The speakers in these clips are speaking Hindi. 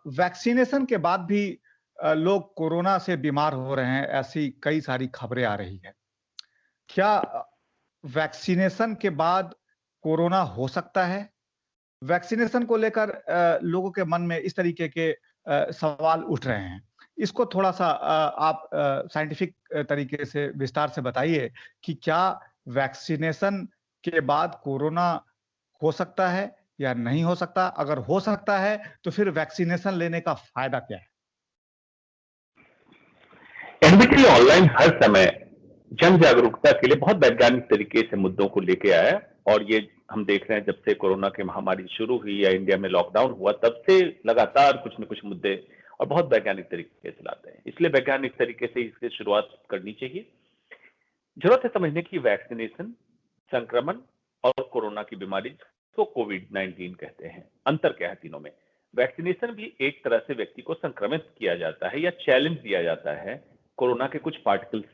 वैक्सीनेशन के बाद भी लोग कोरोना से बीमार हो रहे हैं, ऐसी कई सारी खबरें आ रही हैं। क्या वैक्सीनेशन के बाद कोरोना हो सकता है? वैक्सीनेशन को लेकर लोगों के मन में इस तरीके के सवाल उठ रहे हैं। इसको थोड़ा-सा आप साइंटिफिक तरीके से विस्तार से बताइए कि क्या वैक्सीनेशन के बाद कोरोना हो सकता है या नहीं हो सकता? अगर हो सकता है, तो फिर वैक्सीनेशन लेने का फ़ायदा क्या है? एनबीटी ऑनलाइन हर समय जन जागरूकता के लिए बहुत वैज्ञानिक तरीके से मुद्दों को लेके आया और ये हम देख रहे हैं जब से कोरोना की महामारी शुरू हुई या इंडिया में लॉकडाउन हुआ तब से लगातार कुछ न कुछ मुद्दे और बहुत वैज्ञानिक तरीके से लाते हैं। इसलिए वैज्ञानिक तरीके से इसकी शुरुआत करनी चाहिए। जरूरत है समझने की वैक्सीनेशन, संक्रमण और कोरोना की बीमारी को कोविड-19 कहते हैं। अंतर क्या है तीनों में? वैक्सीनेशन भी एक तरह से व्यक्ति को संक्रमित किया जाता है या चैलेंज दिया जाता है कोरोना के कुछ पार्टिकल्स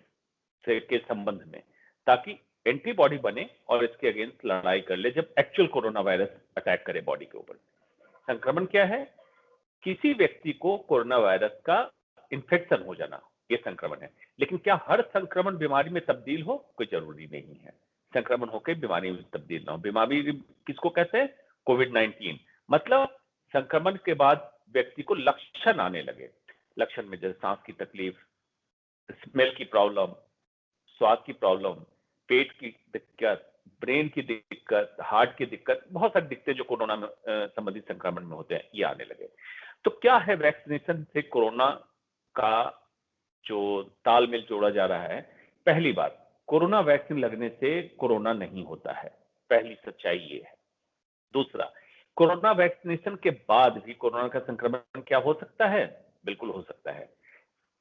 से के संबंध में, ताकि एंटीबॉडी बने और इसके अगेंस्ट लड़ाई कर ले जब एक्चुअल कोरोना वायरस अटैक करे बॉडी के ऊपर। संक्रमण क्या है? किसी व्यक्ति को कोरोना वायरस का इन्फेक्शन हो जाना, ये संक्रमण है। लेकिन क्या हर संक्रमण बीमारी में तब्दील हो? कोई जरूरी नहीं है। संक्रमण होकर बीमारी में तब्दील ना हो। बीमारी किसको कहते हैं? कोविड-19। मतलब संक्रमण के बाद व्यक्ति को लक्षण आने लगे। लक्षण में जैसे सांस की तकलीफ, स्मेल की प्रॉब्लम, स्वाद की प्रॉब्लम, पेट की दिक्कत, ब्रेन की दिक्कत, हार्ट की दिक्कत, बहुत सारी दिक्कतें जो कोरोना में संबंधित संक्रमण में होते हैं, ये आने लगे। तो क्या है वैक्सीनेशन से कोरोना का जो तालमेल जोड़ा जा रहा है? पहली बात, कोरोना वैक्सीन लगने से कोरोना नहीं होता है। पहली सच्चाई ये है। दूसरा, कोरोना वैक्सीनेशन के बाद भी कोरोना का संक्रमण क्या हो सकता है? बिल्कुल हो सकता है।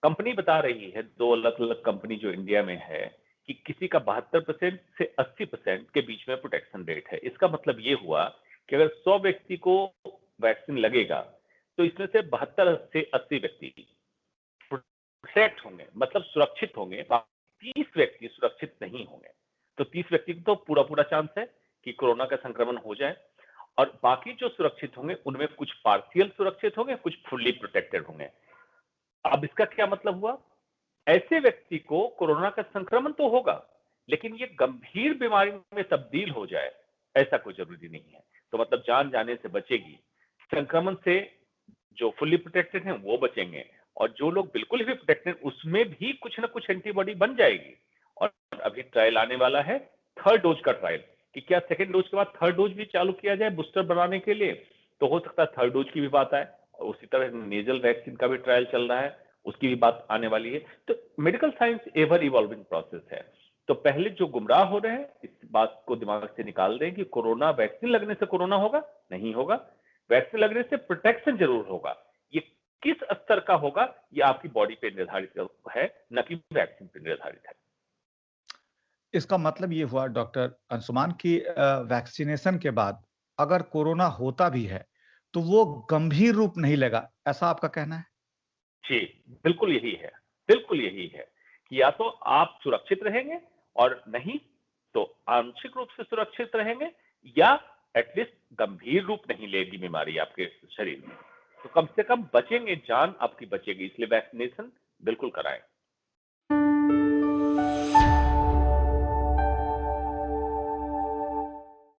कंपनी बता रही है, 2 अलग-अलग कंपनी जो इंडिया में है, कि किसी का 72% से 80% के बीच में प्रोटेक्शन रेट है। इसका मतलब ये हुआ कि अगर 100 व्यक्ति को वैक्सीन लगेगा, तो इसमें से 72 से 80 व्यक्ति प्रोटेक्ट होंगे, मतलब सुरक्षित होंगे, 30 व्यक्ति सुरक्षित नहीं होंगे। तो 30 व्यक्ति को तो पूरा-पूरा चांस है कि कोरोना का संक्रमण हो जाए और बाकी जो सुरक्षित होंगे, उनमें कुछ पार्शियल सुरक्षित होंगे, कुछ फुल्ली प्रोटेक्टेड होंगे। अब इसका क्या मतलब हुआ? ऐसे व्यक्ति को कोरोना का संक्रमण तो होगा, लेकिन ये गंभीर बीमारी में तब्दील हो जाए, ऐसा कोई जरूरी नहीं है। तो मतलब जान जाने से बचेगी। संक्रमण से जो फुल्ली प्रोटेक्टेड हैं वो बचेंगे और जो लोग बिल्कुल भी प्रोटेक्टेड उसमें भी कुछ ना कुछ एंटीबॉडी बन जाएगी। और अभी ट्रायल आने वाला है, थर्ड डोज का ट्रायल, कि क्या सेकेंड डोज के बाद थर्ड डोज भी चालू किया जाए बूस्टर बनाने के लिए। तो हो सकता है थर्ड डोज की भी बात आए। और उसी तरह नेजल वैक्सीन का भी ट्रायल चल रहा है, उसकी भी बात आने वाली है। तो medical science ever evolving process है। तो पहले जो गुमराह हो रहे हैं, इस बात को दिमाग से निकाल दें कि कोरोना वैक्सीन लगने से कोरोना होगा, नहीं होगा। वैक्सीन लगने से प्रोटेक्शन जरूर होगा। ये किस स्तर का होगा, ये आपकी बॉडी पे निर्धारित है, न कि वैक्सीन पे निर्धारित है। इसका मतलब ये हुआ डॉक्टर अंशुमान कि वैक्सीनेशन के बाद अगर कोरोना होता भी है, तो वो गंभीर रूप नहीं लेगा, ऐसा आपका कहना है? जी, बिल्कुल यही है। बिल्कुल यही है कि या तो आप सुरक्षित रहेंगे और नहीं तो आंशिक रूप से सुरक्षित रहेंगे या एटलीस्ट गंभीर रूप नहीं लेगी बीमारी आपके शरीर में। तो कम से कम बचेंगे, जान आपकी बचेगी। इसलिए वैक्सीनेशन बिल्कुल कराएं।